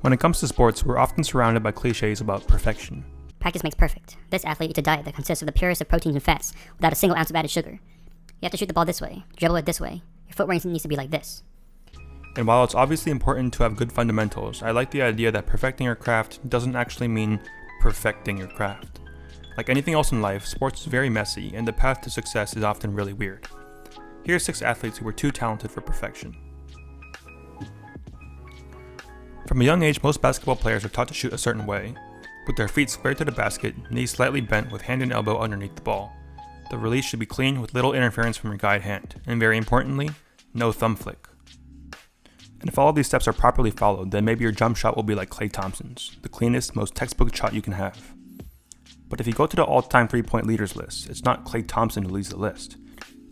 When it comes to sports, we're often surrounded by cliches about perfection. Practice makes perfect. This athlete eats a diet that consists of the purest of proteins and fats without a single ounce of added sugar. You have to shoot the ball this way, dribble it this way, your footwork needs to be like this. And while it's obviously important to have good fundamentals, I like the idea that perfecting your craft doesn't actually mean perfecting your craft. Like anything else in life, sports is very messy, and the path to success is often really weird. Here are 6 athletes who were too talented for perfection. From a young age, most basketball players are taught to shoot a certain way, with their feet squared to the basket, knees slightly bent with hand and elbow underneath the ball. The release should be clean with little interference from your guide hand, and very importantly, no thumb flick. And if all of these steps are properly followed, then maybe your jump shot will be like Klay Thompson's, the cleanest, most textbook shot you can have. But if you go to the all-time 3-point leaders list, it's not Klay Thompson who leads the list.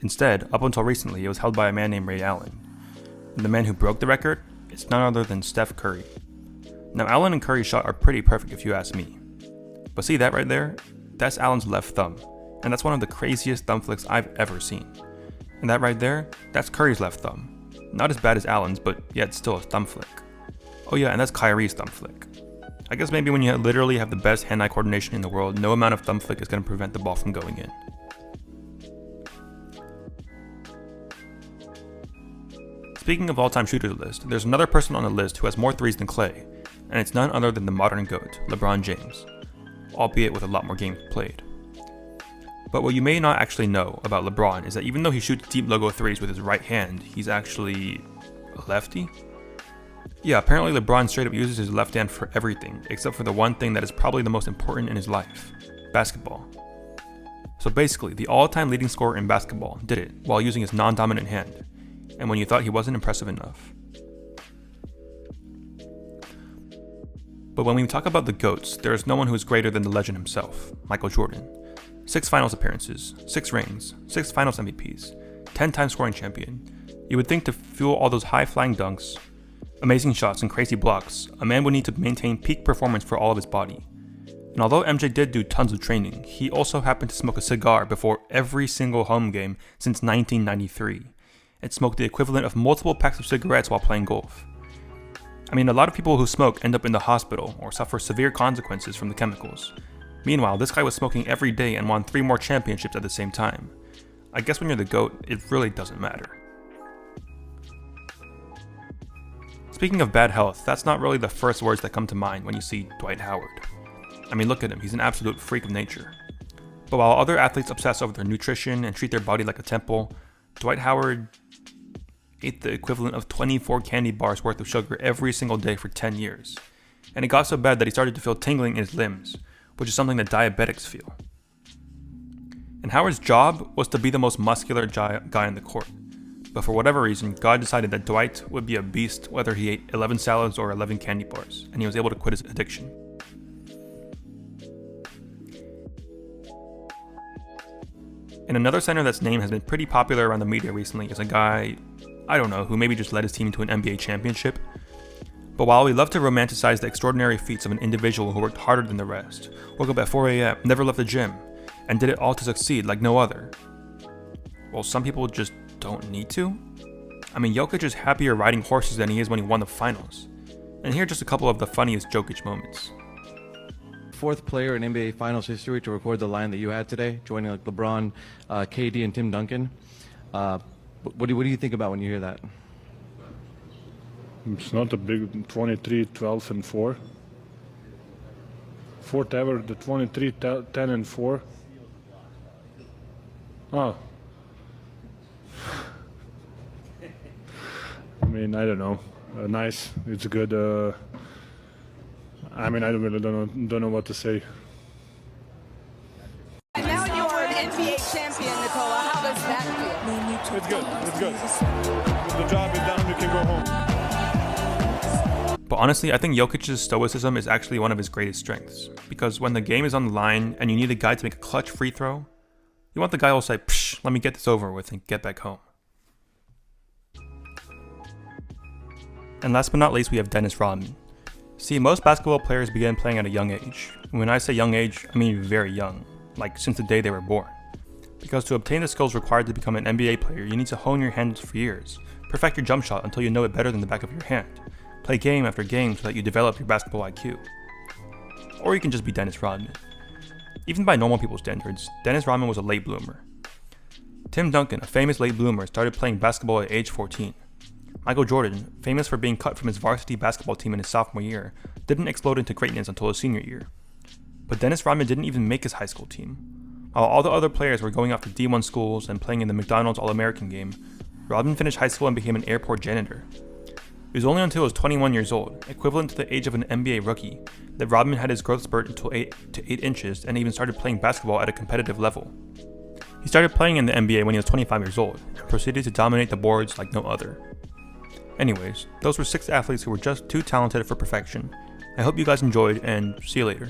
Instead, up until recently, it was held by a man named Ray Allen. And the man who broke the record, it's none other than Steph Curry. Now, Allen and Curry's shot are pretty perfect if you ask me. But see that right there? That's Allen's left thumb, and that's one of the craziest thumb flicks I've ever seen. And that right there, that's Curry's left thumb. Not as bad as Allen's, but yet still a thumb flick. Oh yeah, and that's Kyrie's thumb flick. I guess maybe when you literally have the best hand-eye coordination in the world, no amount of thumb flick is going to prevent the ball from going in. Speaking of all-time shooters list, there's another person on the list who has more threes than Klay, and it's none other than the modern GOAT, LeBron James, albeit with a lot more games played. But what you may not actually know about LeBron is that even though he shoots deep logo threes with his right hand, he's actually a lefty? Yeah, apparently LeBron straight up uses his left hand for everything, except for the one thing that is probably the most important in his life, basketball. So basically, the all-time leading scorer in basketball did it while using his non-dominant hand, and when you thought he wasn't impressive enough. But when we talk about the GOATs, there is no one who is greater than the legend himself, Michael Jordan. 6 finals appearances, 6 rings, 6 finals MVPs, 10 times scoring champion. You would think to fuel all those high-flying dunks, amazing shots, and crazy blocks, a man would need to maintain peak performance for all of his body. And although MJ did do tons of training, he also happened to smoke a cigar before every single home game since 1993, and smoked the equivalent of multiple packs of cigarettes while playing golf. I mean, a lot of people who smoke end up in the hospital or suffer severe consequences from the chemicals. Meanwhile, this guy was smoking every day and won 3 more championships at the same time. I guess when you're the GOAT, it really doesn't matter. Speaking of bad health, that's not really the first words that come to mind when you see Dwight Howard. I mean, look at him, he's an absolute freak of nature. But while other athletes obsess over their nutrition and treat their body like a temple, Dwight Howard ate the equivalent of 24 candy bars worth of sugar every single day for 10 years. And it got so bad that he started to feel tingling in his limbs, which is something that diabetics feel. And Howard's job was to be the most muscular guy on the court. But for whatever reason, God decided that Dwight would be a beast whether he ate 11 salads or 11 candy bars, and he was able to quit his addiction. And another center that's name has been pretty popular around the media recently is a guy, I don't know, who maybe just led his team to an NBA championship. But while we love to romanticize the extraordinary feats of an individual who worked harder than the rest, woke up at 4 a.m., never left the gym, and did it all to succeed like no other, well, some people just don't need to. I mean, Jokic is happier riding horses than he is when he won the finals. And here are just a couple of the funniest Jokic moments. 4th player in NBA Finals history to record the line that you had today, joining like LeBron, KD, and Tim Duncan. What do you think about when you hear that? It's not a big 23, 12, and 4. 4th ever, the 23, 10, and 4. Oh. I mean, I don't know. Nice. It's good. I mean, I don't know what to say. And now you are an NBA champion, Nikola. How does that feel? It's good. It's good. The job is done. We can go home. But honestly, I think Jokic's stoicism is actually one of his greatest strengths. Because when the game is on the line and you need a guy to make a clutch free throw, you want the guy who will say, psh, let me get this over with and get back home. And last but not least, we have Dennis Rodman. See, most basketball players begin playing at a young age. When I say young age, I mean very young, like since the day they were born. Because to obtain the skills required to become an NBA player, you need to hone your hands for years, perfect your jump shot until you know it better than the back of your hand, Play game after game so that you develop your basketball IQ. Or you can just be Dennis Rodman. Even by normal people's standards, Dennis Rodman was a late bloomer. Tim Duncan, a famous late bloomer, started playing basketball at age 14. Michael Jordan, famous for being cut from his varsity basketball team in his sophomore year, didn't explode into greatness until his senior year. But Dennis Rodman didn't even make his high school team. While all the other players were going off to D1 schools and playing in the McDonald's All-American game, Rodman finished high school and became an airport janitor. It was only until he was 21 years old, equivalent to the age of an NBA rookie, that Rodman had his growth spurt until 8 to 8 inches and even started playing basketball at a competitive level. He started playing in the NBA when he was 25 years old and proceeded to dominate the boards like no other. Anyways, those were 6 athletes who were just too talented for perfection. I hope you guys enjoyed, and see you later.